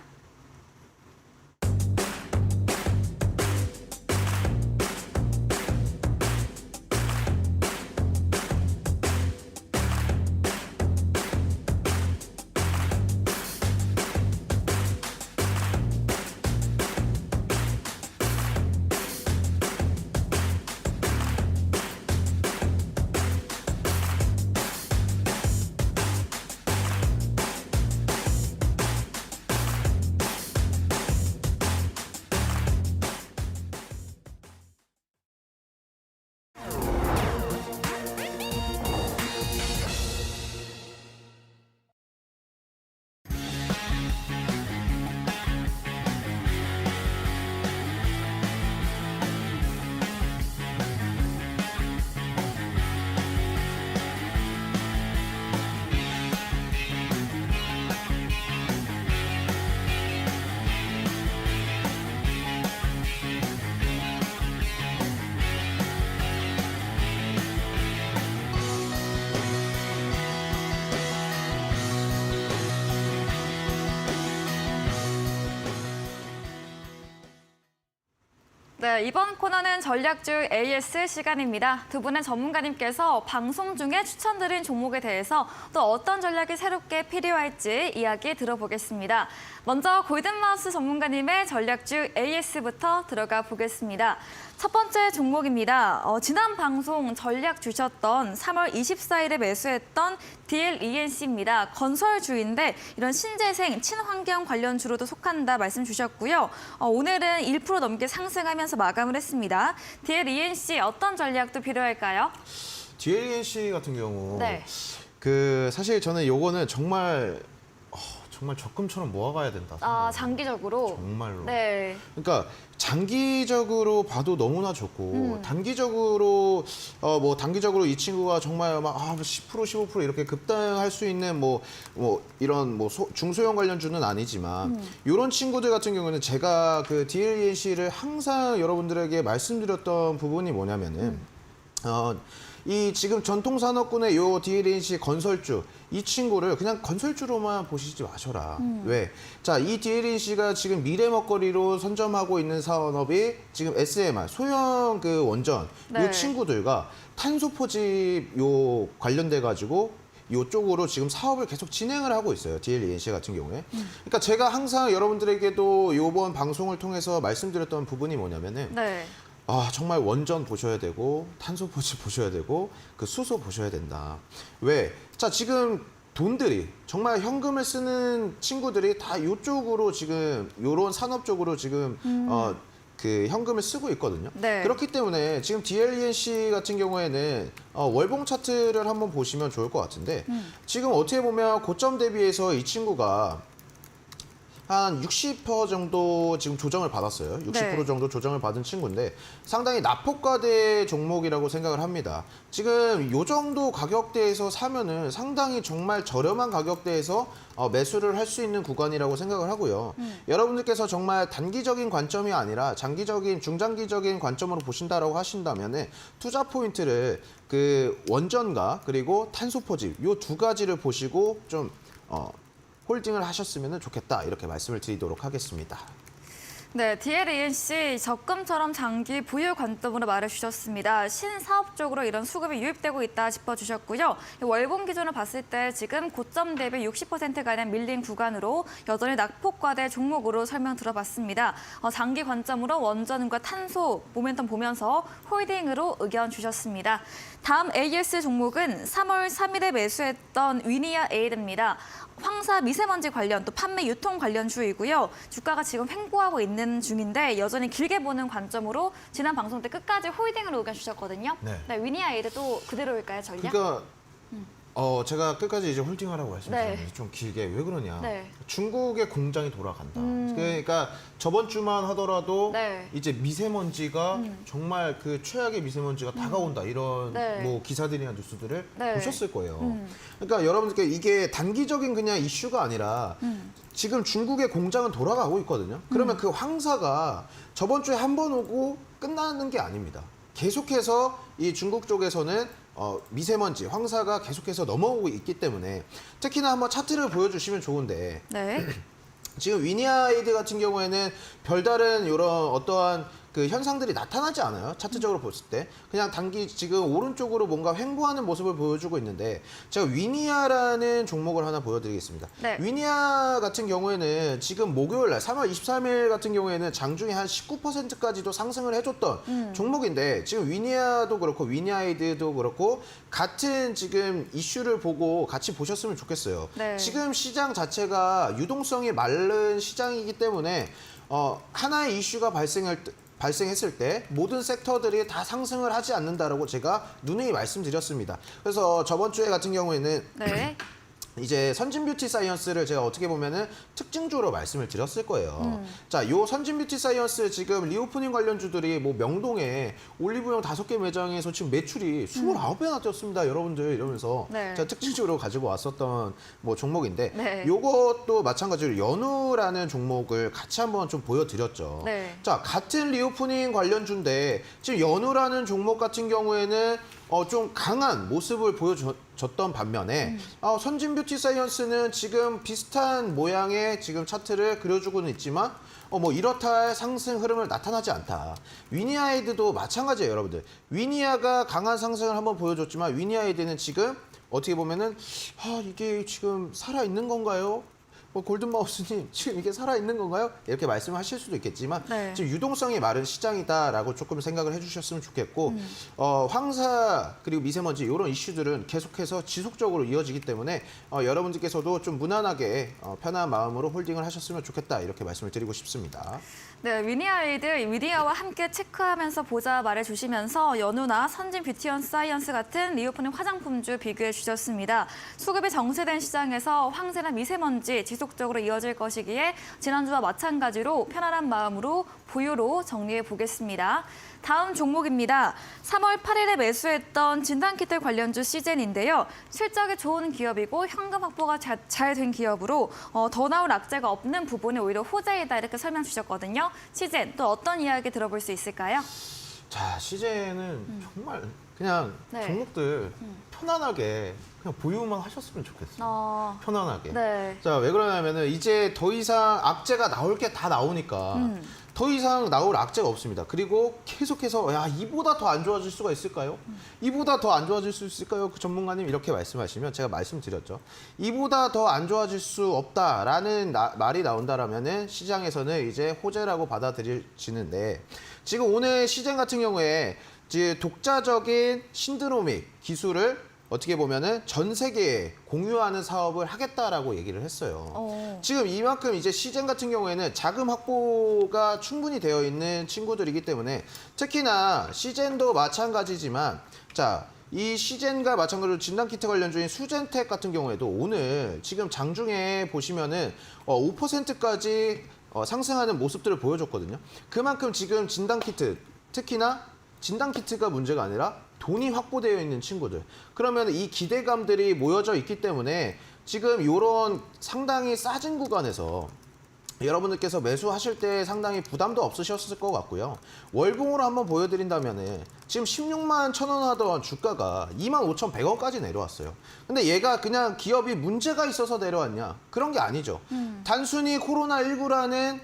네, 이번 코너는 전략주 AS 시간입니다. 두 분의 전문가님께서 방송 중에 추천드린 종목에 대해서 또 어떤 전략이 새롭게 필요할지 이야기 들어보겠습니다. 먼저 골든마우스 전문가님의 전략주 AS부터 들어가 보겠습니다. 첫 번째 종목입니다. 지난 방송 전략 주셨던 3월 24일에 매수했던 DLENC입니다. 건설주인데 이런 신재생, 친환경 관련 주로도 속한다 말씀 주셨고요. 오늘은 1% 넘게 상승하면서 마감을 했습니다. DLENC 어떤 전략도 필요할까요? DLNC 같은 경우 네. 사실 저는 요거는 정말 적금처럼 모아가야 된다. 장기적으로? 정말로. 네. 그러니까 장기적으로 봐도 너무나 좋고 단기적으로 단기적으로 이 친구가 정말 막 10% 15% 이렇게 급등할 수 있는 이런 중소형 관련주는 아니지만 이런 친구들 같은 경우는 제가 그 DLNC를 항상 여러분들에게 말씀드렸던 부분이 뭐냐면은 이 지금 전통산업군의 요 DLNC 건설주 이 친구를 그냥 건설주로만 보시지 마셔라. 왜? 자, 이 DLNC가 지금 미래 먹거리로 선점하고 있는 산업이 지금 SMR 소형 그 원전 네. 이 친구들과 탄소 포집 요 관련돼 가지고 이쪽으로 지금 사업을 계속 진행을 하고 있어요. DLENC 같은 경우에. 그러니까 제가 항상 여러분들에게도 이번 방송을 통해서 말씀드렸던 부분이 뭐냐면은 네. 정말 원전 보셔야 되고 탄소 포집 보셔야 되고 그 수소 보셔야 된다. 왜? 자, 지금 돈들이 정말 현금을 쓰는 친구들이 다 이쪽으로 지금 요런 산업 쪽으로 지금 그 현금을 쓰고 있거든요. 네. 그렇기 때문에 지금 DLENC 같은 경우에는 월봉 차트를 한번 보시면 좋을 것 같은데 지금 어떻게 보면 고점 대비해서 이 친구가 한 60% 정도 지금 조정을 받았어요. 60% 네. 정도 조정을 받은 친구인데 상당히 낙폭과대 종목이라고 생각을 합니다. 지금 요 정도 가격대에서 사면은 상당히 정말 저렴한 가격대에서 매수를 할 수 있는 구간이라고 생각을 하고요. 여러분들께서 정말 단기적인 관점이 아니라 장기적인, 중장기적인 관점으로 보신다라고 하신다면은 투자 포인트를 그 원전과 그리고 탄소 포집 요 두 가지를 보시고 좀 홀딩을 하셨으면 좋겠다 이렇게 말씀을 드리도록 하겠습니다. 네, DLENC 적금처럼 장기 보유 관점으로 말해주셨습니다. 신사업적으로 이런 수급이 유입되고 있다 짚어주셨고요. 월봉 기준으로 봤을 때 지금 고점 대비 60%가량 밀린 구간으로 여전히 낙폭과대 종목으로 설명 들어봤습니다. 장기 관점으로 원전과 탄소 모멘텀 보면서 홀딩으로 의견 주셨습니다. 다음 AS 종목은 3월 3일에 매수했던 위니아 에일입니다. 황사 미세먼지 관련 또 판매 유통 관련 주이고요. 주가가 지금 횡보하고 있는 중인데 여전히 길게 보는 관점으로 지난 방송 때 끝까지 홀딩으로 의견 주셨거든요. 네. 위니아 에일도 그대로일까요, 전략? 그러니까 제가 끝까지 이제 홀딩하라고 말씀드렸는데 네. 좀 길게 왜 그러냐? 네. 중국의 공장이 돌아간다. 그러니까 저번 주만 하더라도 네. 이제 미세먼지가 정말 그 최악의 미세먼지가 다가온다 이런 네. 기사들이나 뉴스들을 네. 보셨을 거예요. 그러니까 여러분들께 이게 단기적인 그냥 이슈가 아니라 지금 중국의 공장은 돌아가고 있거든요. 그러면 그 황사가 저번 주에 한 번 오고 끝나는 게 아닙니다. 계속해서 이 중국 쪽에서는 미세먼지, 황사가 계속해서 넘어오고 있기 때문에 특히나 한번 차트를 보여주시면 좋은데 네. 지금 위니아이드 같은 경우에는 별다른 이런 어떠한 그 현상들이 나타나지 않아요. 차트적으로 봤을 때. 그냥 단기 지금 오른쪽으로 뭔가 횡보하는 모습을 보여주고 있는데 제가 위니아라는 종목을 하나 보여드리겠습니다. 네. 위니아 같은 경우에는 지금 목요일 날 3월 23일 같은 경우에는 장중에 한 19%까지도 상승을 해줬던 종목인데 지금 위니아도 그렇고 위니아이드도 그렇고 같은 지금 이슈를 보고 같이 보셨으면 좋겠어요. 네. 지금 시장 자체가 유동성이 마른 시장이기 때문에 하나의 이슈가 발생했을 때 모든 섹터들이 다 상승을 하지 않는다라고 제가 누누이 말씀드렸습니다. 그래서 저번 주에 같은 경우에는 네. 이제 선진 뷰티 사이언스를 제가 어떻게 보면은 특징주로 말씀을 드렸을 거예요. 자, 요 선진 뷰티 사이언스 지금 리오프닝 관련주들이 명동에 올리브영 5개 매장에서 지금 매출이 29배나 뛰었습니다. 여러분들 이러면서 네. 제가 특징주로 가지고 왔었던 종목인데 네. 요것도 마찬가지로 연우라는 종목을 같이 한번 좀 보여드렸죠. 네. 자, 같은 리오프닝 관련주인데 지금 연우라는 종목 같은 경우에는 좀 강한 모습을 보여줬던 반면에 선진 뷰티 사이언스는 지금 비슷한 모양의 지금 차트를 그려주고는 있지만 뭐 이렇다 할 상승 흐름을 나타나지 않다. 위니아이드도 마찬가지예요, 여러분들. 위니아가 강한 상승을 한번 보여줬지만 위니아이드는 지금 어떻게 보면은 이게 지금 살아 있는 건가요? 골든마우스님 지금 이게 살아있는 건가요? 이렇게 말씀하실 수도 있겠지만 네. 지금 유동성이 마른 시장이다라고 조금 생각을 해주셨으면 좋겠고 황사 그리고 미세먼지 이런 이슈들은 계속해서 지속적으로 이어지기 때문에 여러분들께서도 좀 무난하게 편한 마음으로 홀딩을 하셨으면 좋겠다 이렇게 말씀을 드리고 싶습니다. 네, 위니아와 함께 체크하면서 보자 말해주시면서 연우나 선진 뷰티 사이언스 같은 리오프닝 화장품주 비교해 주셨습니다. 수급이 정체된 시장에서 황사나 미세먼지 지속적으로 이어질 것이기에 지난주와 마찬가지로 편안한 마음으로 보유로 정리해 보겠습니다. 다음 종목입니다. 3월 8일에 매수했던 진단키트 관련주 시젠인데요. 실적이 좋은 기업이고 현금 확보가 잘 된 기업으로 더 나올 악재가 없는 부분이 오히려 호재이다 이렇게 설명 주셨거든요. 시젠 또 어떤 이야기 들어볼 수 있을까요? 자, 시제는 정말 그냥 네. 종목들 편안하게 그냥 보유만 하셨으면 좋겠어요. 편안하게. 네. 자, 왜 그러냐면은 이제 더 이상 악재가 나올 게 다 나오니까 더 이상 나올 악재가 없습니다. 그리고 계속해서 이보다 더 안 좋아질 수가 있을까요? 이보다 더 안 좋아질 수 있을까요? 그 전문가님 이렇게 말씀하시면 제가 말씀드렸죠. 이보다 더 안 좋아질 수 없다라는 말이 나온다라면은 시장에서는 이제 호재라고 받아들여지는데 지금 오늘 시장 같은 경우에 이제 독자적인 신드로믹 기술을 어떻게 보면은 전 세계에 공유하는 사업을 하겠다라고 얘기를 했어요. 지금 이만큼 이제 시젠 같은 경우에는 자금 확보가 충분히 되어 있는 친구들이기 때문에 특히나 시젠도 마찬가지지만 자, 이 시젠과 마찬가지로 진단키트 관련주인 수젠텍 같은 경우에도 오늘 지금 장중에 보시면은 5%까지 상승하는 모습들을 보여줬거든요. 그만큼 지금 진단키트 특히나 진단키트가 문제가 아니라 돈이 확보되어 있는 친구들. 그러면 이 기대감들이 모여져 있기 때문에 지금 이런 상당히 싸진 구간에서 여러분들께서 매수하실 때 상당히 부담도 없으셨을 것 같고요. 월봉으로 한번 보여드린다면 지금 16만 1,000원 하던 주가가 25,100원까지 내려왔어요. 근데 얘가 그냥 기업이 문제가 있어서 내려왔냐? 그런 게 아니죠. 단순히 코로나19라는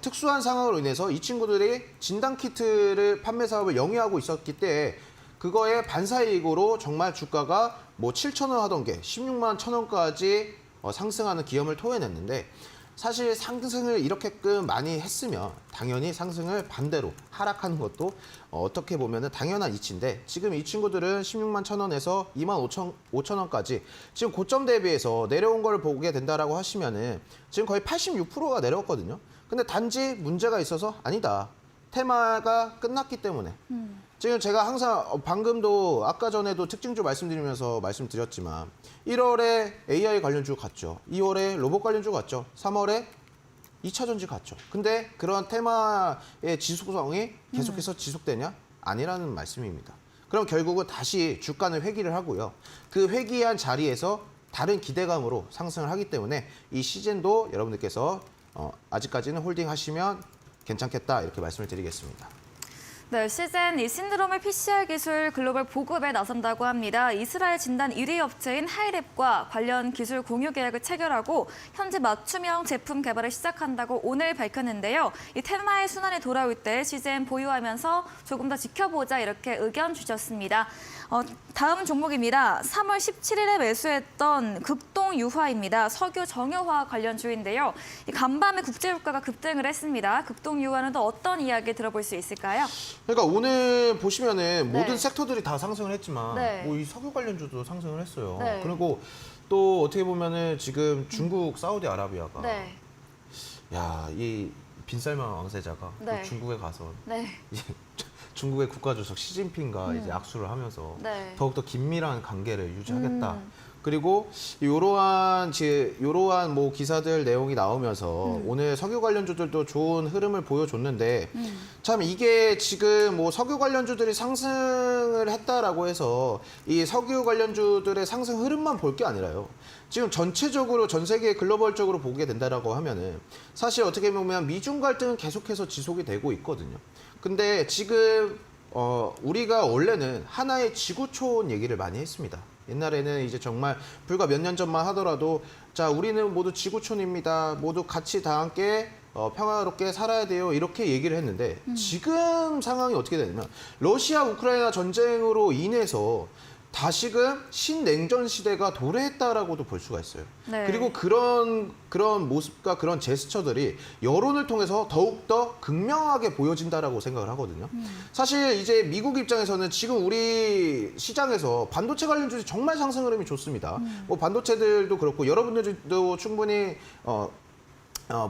특수한 상황으로 인해서 이 친구들이 진단키트를 판매 사업을 영위하고 있었기 때문에 그거에 반사이익으로 정말 주가가 뭐 7,000원 하던 게 16만 1,000원까지 상승하는 기염을 토해냈는데 사실 상승을 이렇게끔 많이 했으면 당연히 상승을 반대로 하락하는 것도 어떻게 보면 당연한 이치인데 지금 이 친구들은 16만 1,000원에서 2만 5,000원까지 지금 고점 대비해서 내려온 걸 보게 된다라고 하시면은 지금 거의 86%가 내려왔거든요. 근데 단지 문제가 있어서 아니다. 테마가 끝났기 때문에. 지금 제가 항상 방금도 아까 전에도 특징주 말씀드리면서 말씀드렸지만 1월에 AI 관련주 갔죠. 2월에 로봇 관련주 갔죠. 3월에 2차 전지 갔죠. 근데 그런 테마의 지속성이 계속해서 지속되냐? 아니라는 말씀입니다. 그럼 결국은 다시 주가는 회귀를 하고요. 그 회귀한 자리에서 다른 기대감으로 상승을 하기 때문에 이 시즌도 여러분들께서 아직까지는 홀딩하시면 괜찮겠다 이렇게 말씀을 드리겠습니다. 네, 시젠 이 신드롬의 PCR 기술 글로벌 보급에 나선다고 합니다. 이스라엘 진단 1위 업체인 하이랩과 관련 기술 공유 계약을 체결하고 현재 맞춤형 제품 개발을 시작한다고 오늘 밝혔는데요. 이 테마의 순환이 돌아올 때 시젠 보유하면서 조금 더 지켜보자 이렇게 의견 주셨습니다. 다음 종목입니다. 3월 17일에 매수했던 극동유화입니다. 석유 정유화 관련주인데요. 이 간밤에 국제유가가 급등을 했습니다. 극동유화는 또 어떤 이야기 들어볼 수 있을까요? 그러니까 오늘 보시면은 네. 모든 섹터들이 다 상승을 했지만 네. 뭐 이 석유 관련주도 상승을 했어요. 네. 그리고 또 어떻게 보면은 지금 중국 사우디아라비아가 네. 이 빈살만 왕세자가 네. 또 중국에 가서 네. 이제 중국의 국가주석 시진핑과 이제 악수를 하면서 네. 더욱더 긴밀한 관계를 유지하겠다. 그리고 이러한 뭐 기사들 내용이 나오면서 오늘 석유 관련주들도 좋은 흐름을 보여줬는데 참 이게 지금 뭐 석유 관련주들이 상승을 했다라고 해서 이 석유 관련주들의 상승 흐름만 볼 게 아니라요. 지금 전체적으로 전 세계 글로벌적으로 보게 된다라고 하면은 사실 어떻게 보면 미중 갈등은 계속해서 지속이 되고 있거든요. 근데 지금 우리가 원래는 하나의 지구촌 얘기를 많이 했습니다. 옛날에는 이제 정말 불과 몇 년 전만 하더라도 자, 우리는 모두 지구촌입니다. 모두 같이 다 함께 평화롭게 살아야 돼요. 이렇게 얘기를 했는데 지금 상황이 어떻게 되냐면 러시아 우크라이나 전쟁으로 인해서 다시금 신냉전 시대가 도래했다라고도 볼 수가 있어요. 네. 그리고 그런 모습과 그런 제스처들이 여론을 통해서 더욱더 극명하게 보여진다라고 생각을 하거든요. 사실 이제 미국 입장에서는 지금 우리 시장에서 반도체 관련 주식 정말 상승 흐름이 좋습니다. 뭐 반도체들도 그렇고 여러분들도 충분히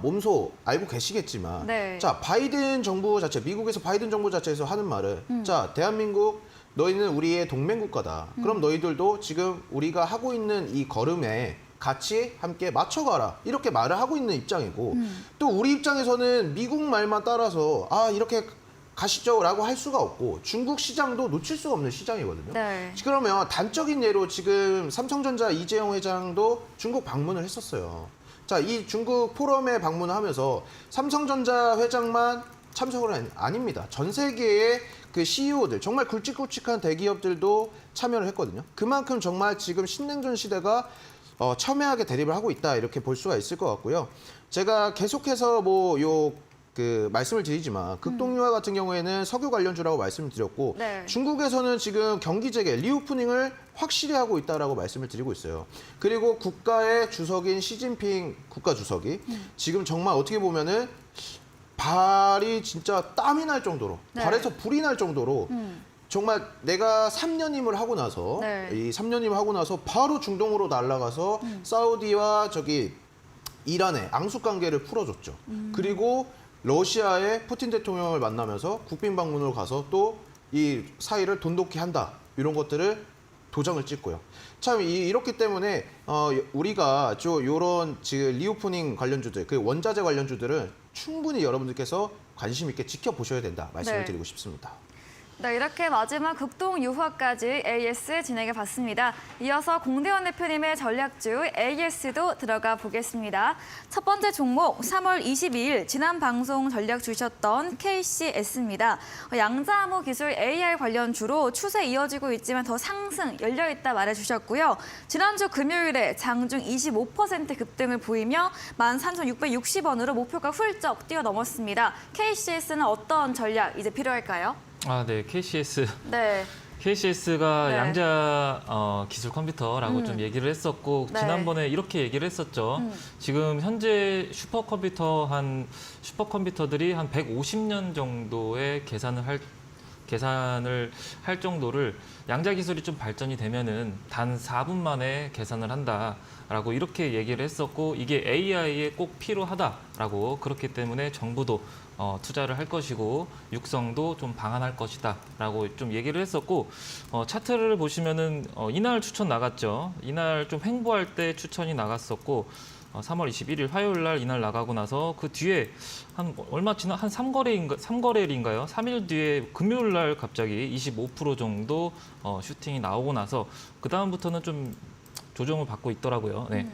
몸소 알고 계시겠지만 네. 자, 바이든 정부 자체, 미국에서 바이든 정부 자체에서 하는 말은 자, 대한민국 너희는 우리의 동맹국가다. 그럼 너희들도 지금 우리가 하고 있는 이 걸음에 같이 함께 맞춰가라. 이렇게 말을 하고 있는 입장이고 또 우리 입장에서는 미국 말만 따라서 이렇게 가시죠라고 할 수가 없고 중국 시장도 놓칠 수가 없는 시장이거든요. 네. 그러면 단적인 예로 지금 삼성전자 이재용 회장도 중국 방문을 했었어요. 자, 이 중국 포럼에 방문을 하면서 삼성전자 회장만 참석을 아닙니다. 전 세계의 그 CEO들, 정말 굵직굵직한 대기업들도 참여를 했거든요. 그만큼 정말 지금 신냉전 시대가 첨예하게 대립을 하고 있다 이렇게 볼 수가 있을 것 같고요. 제가 계속해서 말씀을 드리지만 극동유화 같은 경우에는 석유 관련주라고 말씀을 드렸고 네. 중국에서는 지금 경기 재개, 리오프닝을 확실히 하고 있다라고 말씀을 드리고 있어요. 그리고 국가의 주석인 시진핑 국가 주석이 지금 정말 어떻게 보면은 발이 진짜 땀이 날 정도로 네. 발에서 불이 날 정도로 정말 내가 3년임을 하고 나서 네. 이 3년임을 하고 나서 바로 중동으로 날아가서 사우디와 이란의 앙숙 관계를 풀어줬죠. 그리고 러시아의 푸틴 대통령을 만나면서 국빈 방문으로 가서 또 이 사이를 돈독히 한다. 이런 것들을 도장을 찍고요. 참 이렇기 때문에 우리가 요런 지금 리오프닝 관련주들, 그 원자재 관련주들은 충분히 여러분들께서 관심 있게 지켜보셔야 된다 말씀을 네. 드리고 싶습니다. 네, 이렇게 마지막 극동 유화까지 AS 진행해 봤습니다. 이어서 공대원 대표님의 전략주 AS도 들어가 보겠습니다. 첫 번째 종목 3월 22일 지난 방송 전략 주셨던 KCS입니다. 양자암호 기술 AR 관련주로 추세 이어지고 있지만 더 상승 열려있다 말해주셨고요. 지난주 금요일에 장중 25% 급등을 보이며 13,660원으로 목표가 훌쩍 뛰어넘었습니다. KCS는 어떤 전략 이제 필요할까요? 네, KCS. 네. KCS가 네. 양자 기술 컴퓨터라고 좀 얘기를 했었고 네. 지난번에 이렇게 얘기를 했었죠. 지금 현재 슈퍼컴퓨터들이 한 150년 정도의 계산을 할 정도를 양자 기술이 좀 발전이 되면은 단 4분 만에 계산을 한다라고 이렇게 얘기를 했었고 이게 AI에 꼭 필요하다라고 그렇기 때문에 정부도 투자를 할 것이고 육성도 좀 방한할 것이다라고 좀 얘기를 했었고 차트를 보시면은 이날 추천 나갔죠. 이날 좀 횡보할 때 추천이 나갔었고 3월 21일 화요일 날 이날 나가고 나서 그 뒤에 한 얼마 지나 한 3거래일인가요? 3일 뒤에 금요일 날 갑자기 25% 정도 슈팅이 나오고 나서 그다음부터는 좀 조정을 받고 있더라고요. 네.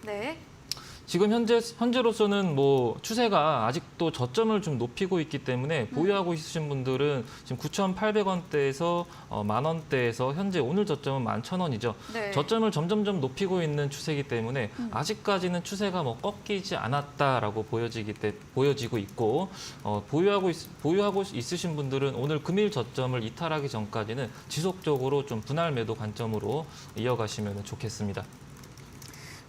네. 지금 현재로서는 뭐 추세가 아직도 저점을 좀 높이고 있기 때문에 보유하고 있으신 분들은 지금 9,800원대에서 10,000원대에서 현재 오늘 저점은 11,000원이죠. 네. 저점을 점점점 높이고 있는 추세이기 때문에 아직까지는 추세가 뭐 꺾이지 않았다라고 보여지고 있고 보유하고 있으신 분들은 오늘 금일 저점을 이탈하기 전까지는 지속적으로 좀 분할 매도 관점으로 이어가시면 좋겠습니다.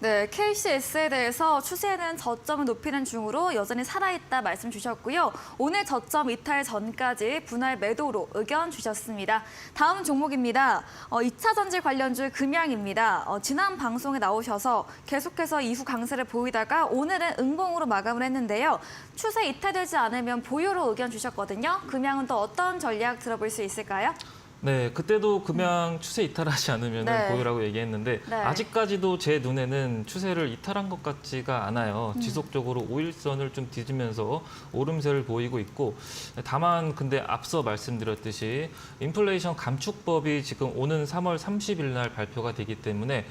네, KCS에 대해서 추세는 저점을 높이는 중으로 여전히 살아있다 말씀 주셨고요. 오늘 저점 이탈 전까지 분할 매도로 의견 주셨습니다. 다음 종목입니다. 2차 전지 관련주 금양입니다. 지난 방송에 나오셔서 계속해서 이후 강세를 보이다가 오늘은 응봉으로 마감을 했는데요. 추세 이탈되지 않으면 보유로 의견 주셨거든요. 금양은 또 어떤 전략 들어볼 수 있을까요? 네, 그때도 금양 추세 이탈하지 않으면 네. 보유라고 얘기했는데 네. 아직까지도 제 눈에는 추세를 이탈한 것 같지가 않아요. 지속적으로 5일선을 좀 뒤지면서 오름세를 보이고 있고 다만 근데 앞서 말씀드렸듯이 인플레이션 감축법이 지금 오는 3월 30일 날 발표가 되기 때문에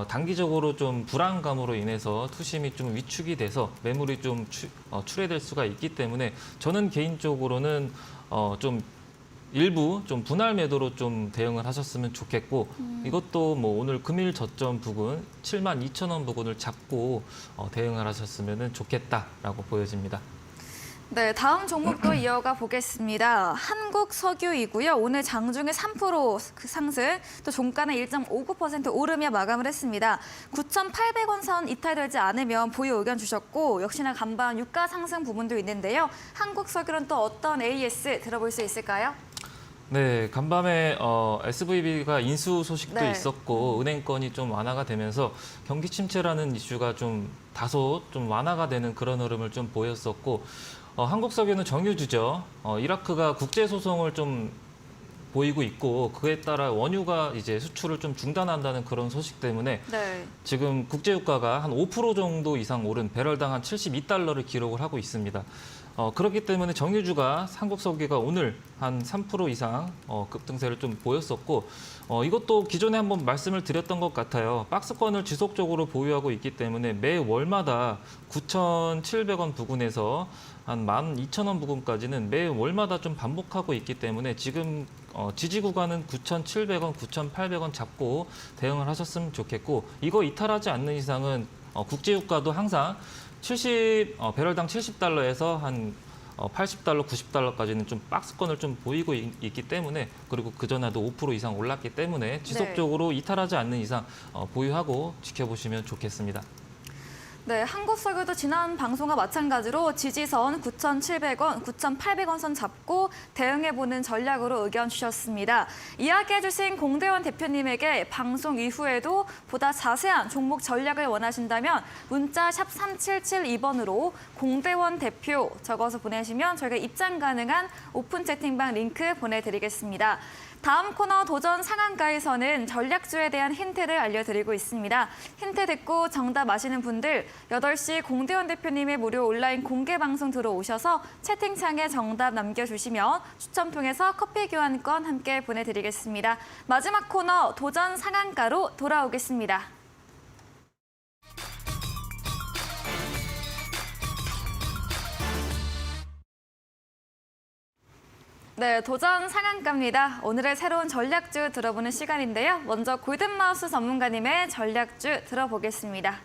단기적으로 좀 불안감으로 인해서 투심이 좀 위축이 돼서 매물이 좀 출회될 수가 있기 때문에 저는 개인적으로는 좀 일부 좀 분할 매도로 좀 대응을 하셨으면 좋겠고 이것도 뭐 오늘 금일 저점 부근 72,000원 부근을 잡고 대응을 하셨으면 좋겠다라고 보여집니다. 네, 다음 종목도 이어가 보겠습니다. 한국석유이고요. 오늘 장중에 3% 상승, 또 종가는 1.59% 오르며 마감을 했습니다. 9,800원 선 이탈되지 않으면 보유 의견 주셨고 역시나 간밤 유가 상승 부분도 있는데요. 한국석유는 또 어떤 AS 들어볼 수 있을까요? 네, 간밤에 SVB가 인수 소식도 네. 있었고 은행권이 좀 완화가 되면서 경기 침체라는 이슈가 좀 다소 좀 완화가 되는 그런 흐름을 좀 보였었고 한국석유는 정유주죠. 이라크가 국제 소송을 좀 보이고 있고 그에 따라 원유가 이제 수출을 좀 중단한다는 그런 소식 때문에 네. 지금 국제유가가 한 5% 정도 이상 오른 배럴당 한 72달러를 기록을 하고 있습니다. 그렇기 때문에 정유주가 한국석유가 오늘 한 3% 이상 급등세를 좀 보였었고 이것도 기존에 한번 말씀을 드렸던 것 같아요. 박스권을 지속적으로 보유하고 있기 때문에 매 월마다 9,700원 부근에서 한 12,000원 부근까지는 매 월마다 좀 반복하고 있기 때문에 지금 지지 구간은 9,700원, 9,800원 잡고 대응을 하셨으면 좋겠고 이거 이탈하지 않는 이상은 국제유가도 항상 배럴당 70달러에서 한 80달러, 90달러까지는 좀 박스권을 좀 보이고 있기 때문에 그리고 그전에도 5% 이상 올랐기 때문에 지속적으로 이탈하지 않는 이상 보유하고 지켜보시면 좋겠습니다. 네, 한국석유도 지난 방송과 마찬가지로 지지선 9,700원, 9,800원 선 잡고 대응해보는 전략으로 의견 주셨습니다. 이야기해주신 공대원 대표님에게 방송 이후에도 보다 자세한 종목 전략을 원하신다면 문자 샵 3772번으로 공대원 대표 적어서 보내시면 저희가 입장 가능한 오픈 채팅방 링크 보내드리겠습니다. 다음 코너 도전 상한가에서는 전략주에 대한 힌트를 알려드리고 있습니다. 힌트 듣고 정답 아시는 분들 8시 공대원 대표님의 무료 온라인 공개 방송 들어오셔서 채팅창에 정답 남겨주시면 추첨 통해서 커피 교환권 함께 보내드리겠습니다. 마지막 코너 도전 상한가로 돌아오겠습니다. 네, 도전 상한가입니다. 오늘의 새로운 전략주 들어보는 시간인데요. 먼저 골든마우스 전문가님의 전략주 들어보겠습니다.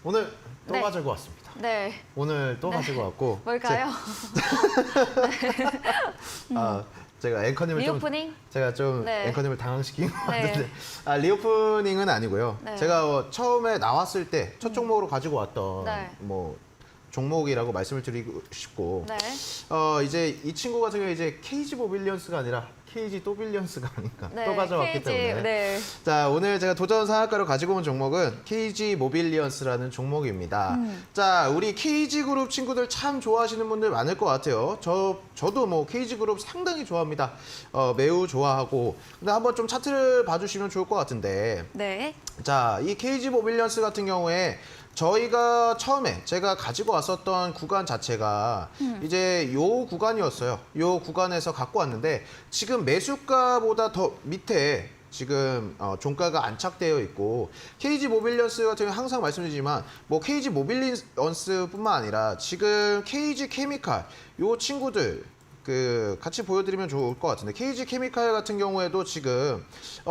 오늘 또 네. 가지고 왔습니다. 네, 오늘 또 가지고 왔고 뭘까요? 제가 앵커님을 리오프닝? 제가 좀 네. 앵커님을 당황시킨 것 네. 같은데 리오프닝은 아니고요. 네. 제가 처음에 나왔을 때 첫 종목으로 가지고 왔던 네. 뭐 종목이라고 말씀을 드리고 싶고 네. 이제 이 친구 같은 경우에 이제 KG 모빌리언스가 아니라 KG 또빌리언스가 아닌가 네, 또 가져왔기 KG, 때문에 네. 자, 오늘 제가 도전 상한가로 가지고 온 종목은 KG 모빌리언스라는 종목입니다. 자, 우리 KG 그룹 친구들 참 좋아하시는 분들 많을 것 같아요. 저도 뭐 KG 그룹 상당히 좋아합니다. 매우 좋아하고. 근데 한번 좀 차트를 봐주시면 좋을 것 같은데. 네. 자, 이 KG 모빌리언스 같은 경우에 저희가 처음에 제가 가지고 왔었던 구간 자체가 이제 요 구간이었어요. 요 구간에서 갖고 왔는데 지금 매수가보다 더 밑에 지금 종가가 안착되어 있고 KG 모빌리언스 같은 경우 항상 말씀드리지만 뭐 KG 모빌리언스뿐만 아니라 지금 KG 케미칼 요 친구들 같이 보여드리면 좋을 것 같은데 KG 케미칼 같은 경우에도 지금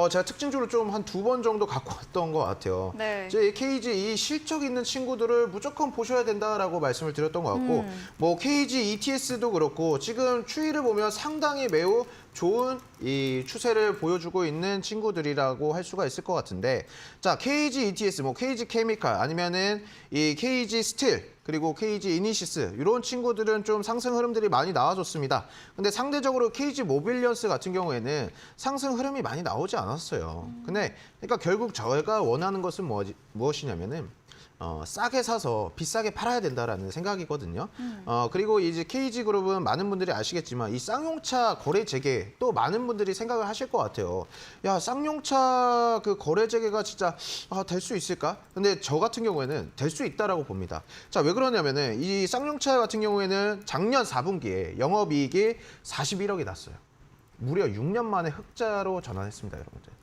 제가 특징적으로 좀 한 2번 정도 갖고 왔던 것 같아요. 네. 이제 KG 이 실적 있는 친구들을 무조건 보셔야 된다라고 말씀을 드렸던 것 같고 뭐 KG ETS도 그렇고 지금 추이를 보면 상당히 매우 좋은 이 추세를 보여주고 있는 친구들이라고 할 수가 있을 것 같은데 자 KG ETS, 뭐 KG 케미칼 아니면은 이 KG 스틸 그리고 KG 이니시스 이런 친구들은 좀 상승 흐름들이 많이 나와줬습니다. 근데 상대적으로 KG 모빌리언스 같은 경우에는 상승 흐름이 많이 나오지 않았어요. 근데 그러니까 결국 저희가 원하는 것은 무엇이냐면은 싸게 사서 비싸게 팔아야 된다라는 생각이거든요. 그리고 이제 KG그룹은 많은 분들이 아시겠지만 이 쌍용차 거래 재개 또 많은 분들이 생각을 하실 것 같아요. 야, 쌍용차 그 거래 재개가 진짜 될 수 있을까? 근데 저 같은 경우에는 될 수 있다라고 봅니다. 자, 왜 그러냐면은 이 쌍용차 같은 경우에는 작년 4분기에 영업이익이 41억이 났어요. 무려 6년 만에 흑자로 전환했습니다, 여러분들.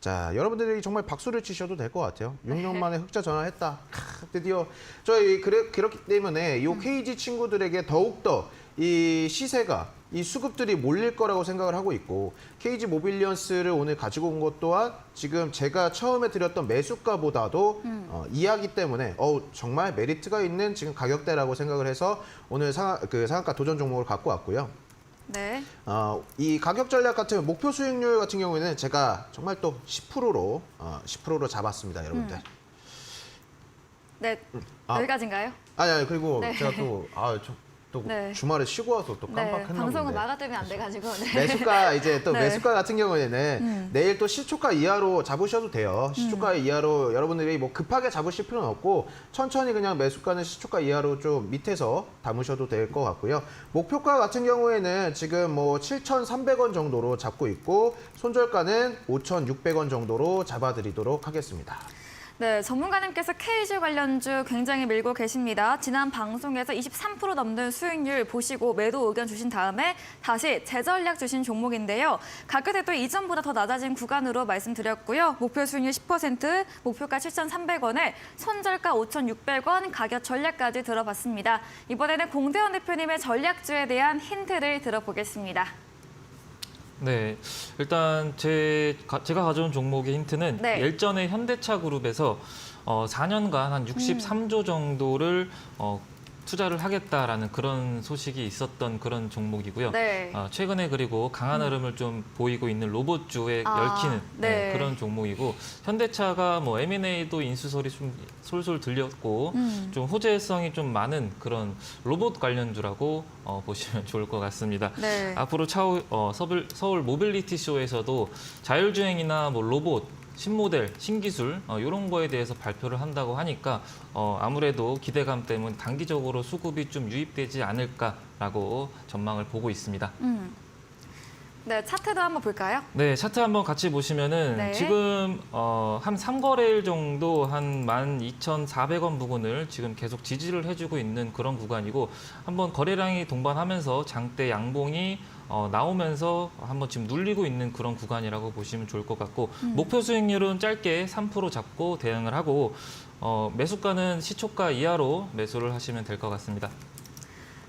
자, 여러분들이 정말 박수를 치셔도 될 것 같아요. 6년 만에 흑자 전환했다. 드디어 저희 그렇기 때문에 이 KG 친구들에게 더욱더 이 시세가 이 수급들이 몰릴 거라고 생각을 하고 있고 KG 모빌리언스를 오늘 가지고 온 것 또한 지금 제가 처음에 드렸던 매수가보다도 이하기 때문에 정말 메리트가 있는 지금 가격대라고 생각을 해서 오늘 상한가 도전 종목을 갖고 왔고요. 네. 이 가격 전략 같은 목표 수익률 같은 경우에는 제가 정말 또 10%로 잡았습니다, 여러분들. 네. 아. 여기까지인가요? 아니 그리고 네. 제가 또 네. 주말에 쉬고 와서 또 네. 깜빡했나 방송은 본데. 막아두면 안 돼가지고. 네. 매수가 이제 또 네. 매수가 같은 경우에는 내일 또 시초가 이하로 잡으셔도 돼요. 시초가 이하로 여러분들이 뭐 급하게 잡으실 필요는 없고 천천히 그냥 매수가는 시초가 이하로 좀 밑에서 담으셔도 될 것 같고요. 목표가 같은 경우에는 지금 뭐 7,300원 정도로 잡고 있고 손절가는 5,600원 정도로 잡아드리도록 하겠습니다. 네, 전문가님께서 KG 관련주 굉장히 밀고 계십니다. 지난 방송에서 23% 넘는 수익률 보시고 매도 의견 주신 다음에 다시 재전략 주신 종목인데요. 가격대도 이전보다 더 낮아진 구간으로 말씀드렸고요. 목표 수익률 10%, 목표가 7,300원에 손절가 5,600원, 가격 전략까지 들어봤습니다. 이번에는 공대원 대표님의 전략주에 대한 힌트를 들어보겠습니다. 네, 일단 제가 가져온 종목의 힌트는 네. 예전에 현대차 그룹에서 4년간 한 63조 정도를 투자를 하겠다라는 그런 소식이 있었던 그런 종목이고요. 네. 최근에 그리고 강한 흐름을 좀 보이고 있는 로봇주에 얽히는 네. 그런 종목이고 현대차가 뭐 M&A도 인수설이 좀 솔솔 들렸고 좀 호재성이 좀 많은 그런 로봇 관련주라고 보시면 좋을 것 같습니다. 네. 앞으로 서울 모빌리티 쇼에서도 자율주행이나 뭐 로봇 신모델, 신기술 이런 거에 대해서 발표를 한다고 하니까 아무래도 기대감 때문에 단기적으로 수급이 좀 유입되지 않을까라고 전망을 보고 있습니다. 네, 차트도 한번 볼까요? 네, 차트 한번 같이 보시면은 네. 지금 한 3거래일 정도 한 12,400원 부근을 지금 계속 지지를 해주고 있는 그런 구간이고 한번 거래량이 동반하면서 장대 양봉이 나오면서 한번 지금 눌리고 있는 그런 구간이라고 보시면 좋을 것 같고 목표 수익률은 짧게 3% 잡고 대응을 하고 매수가는 시초가 이하로 매수를 하시면 될 것 같습니다.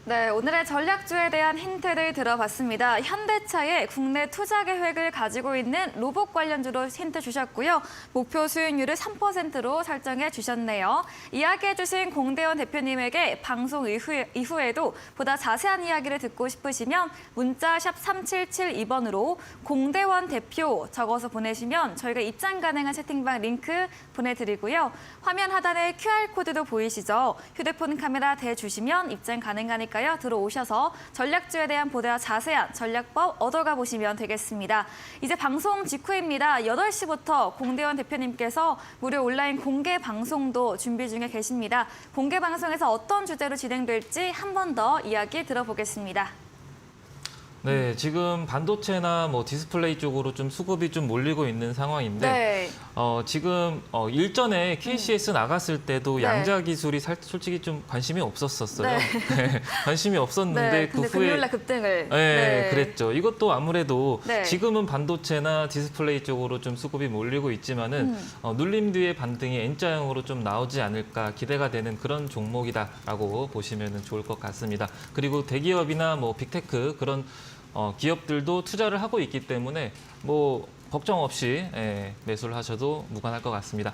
네, 오늘의 전략주에 대한 힌트를 들어봤습니다. 현대차의 국내 투자 계획을 가지고 있는 로봇 관련주로 힌트 주셨고요. 목표 수익률을 3%로 설정해 주셨네요. 이야기해 주신 공대원 대표님에게 방송 이후에도 보다 자세한 이야기를 듣고 싶으시면 문자 샵 3772번으로 공대원 대표 적어서 보내시면 저희가 입장 가능한 채팅방 링크 보내드리고요. 화면 하단에 QR코드도 보이시죠? 휴대폰 카메라 대주시면 입장 가능하니까 들어오셔서 전략주에 대한 보다 자세한 전략법 얻어가 보시면 되겠습니다. 이제 방송 직후입니다. 8시부터 공대원 대표님께서 무료 온라인 공개 방송도 준비 중에 계십니다. 공개 방송에서 어떤 주제로 진행될지 한 번 더 이야기 들어보겠습니다. 네, 지금 반도체나 뭐 디스플레이 쪽으로 좀 수급이 좀 몰리고 있는 상황인데 네. 지금 일전에 KCS 나갔을 때도 네. 양자 기술이 솔직히 좀 관심이 없었어요. 네. 네, 관심이 없었는데 네, 그 근데 후에 금요일날 급등을. 네, 그랬죠. 이것도 아무래도 네. 지금은 반도체나 디스플레이 쪽으로 좀 수급이 몰리고 있지만은 눌림 뒤에 반등이 N자형으로 좀 나오지 않을까 기대가 되는 그런 종목이다라고 보시면 좋을 것 같습니다. 그리고 대기업이나 뭐 빅테크 그런 기업들도 투자를 하고 있기 때문에 뭐 걱정 없이 매수를 하셔도 무관할 것 같습니다.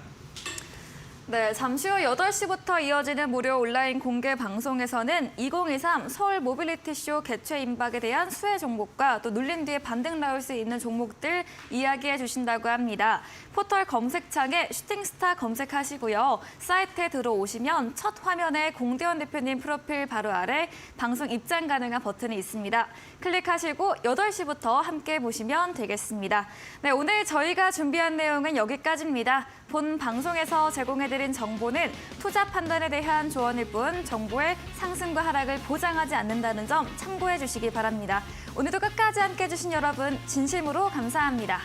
네, 잠시 후 8시부터 이어지는 무료 온라인 공개 방송에서는 2023 서울 모빌리티쇼 개최 임박에 대한 수혜 종목과 또 눌린 뒤에 반등 나올 수 있는 종목들 이야기해 주신다고 합니다. 포털 검색창에 슈팅스타 검색하시고요. 사이트에 들어오시면 첫 화면에 공대원 대표님 프로필 바로 아래 방송 입장 가능한 버튼이 있습니다. 클릭하시고 8시부터 함께 보시면 되겠습니다. 네, 오늘 저희가 준비한 내용은 여기까지입니다. 본 방송에서 제공해드린 정보는 투자 판단에 대한 조언일 뿐 정보의 상승과 하락을 보장하지 않는다는 점 참고해 주시기 바랍니다. 오늘도 끝까지 함께해 주신 여러분 진심으로 감사합니다.